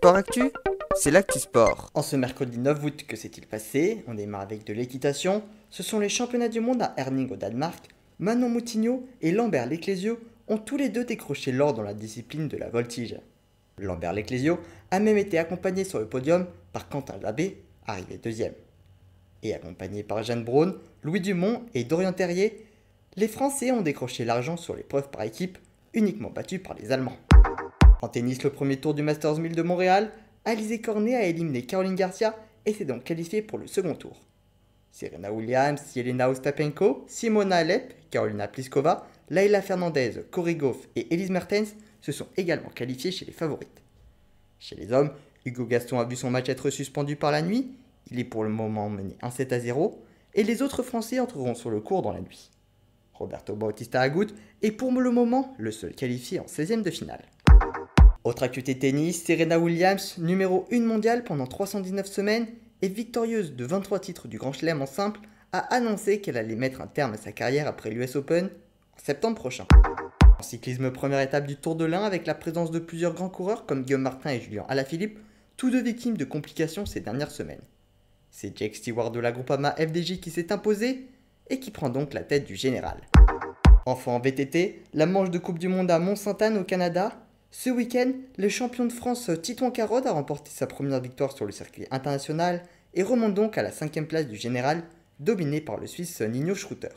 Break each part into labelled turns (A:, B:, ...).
A: Sport Actu, c'est l'actu sport.
B: En ce mercredi 9 août, que s'est-il passé? On démarre avec de l'équitation. Ce sont les championnats du monde à Herning au Danemark. Manon Moutinho et Lambert Leclésio ont tous les deux décroché l'or dans la discipline de la voltige. Lambert Leclésio a même été accompagné sur le podium par Quentin Labbé, arrivé deuxième. Et accompagné par Jeanne Braun, Louis Dumont et Dorian Terrier, les Français ont décroché l'argent sur l'épreuve par équipe, uniquement battus par les Allemands. En tennis, le premier tour du Masters 1000 de Montréal, Alizé Cornet a éliminé Caroline Garcia et s'est donc qualifiée pour le second tour. Serena Williams, Jelena Ostapenko, Simona Halep, Carolina Pliskova, Layla Fernandez, Corey Goff et Elise Mertens se sont également qualifiées chez les favorites. Chez les hommes, Hugo Gaston a vu son match être suspendu par la nuit, il est pour le moment mené 1-7-0, et les autres Français entreront sur le court dans la nuit. Roberto Bautista Agut est pour le moment le seul qualifié en 16e de finale. Autre actualité tennis, Serena Williams, numéro 1 mondiale pendant 319 semaines et victorieuse de 23 titres du Grand Chelem en simple, a annoncé qu'elle allait mettre un terme à sa carrière après l'US Open en septembre prochain. En cyclisme, première étape du Tour de l'Ain avec la présence de plusieurs grands coureurs comme Guillaume Martin et Julien Alaphilippe, tous deux victimes de complications ces dernières semaines. C'est Jake Stewart de la Groupama FDJ qui s'est imposé et qui prend donc la tête du général. Enfin en VTT, la manche de Coupe du Monde à Mont-Sainte-Anne au Canada. Ce week-end, le champion de France Titouan Carod a remporté sa première victoire sur le circuit international et remonte donc à la 5e place du général, dominé par le Suisse Nino Schurter.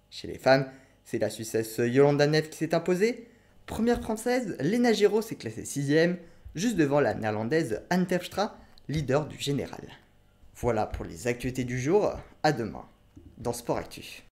B: Chez les femmes, c'est la Suissesse Yolanda Neff qui s'est imposée. Première française, Lena Giraud s'est classée 6e, juste devant la néerlandaise Anne Terpstra, leader du général. Voilà pour les actualités du jour, à demain dans Sport Actu.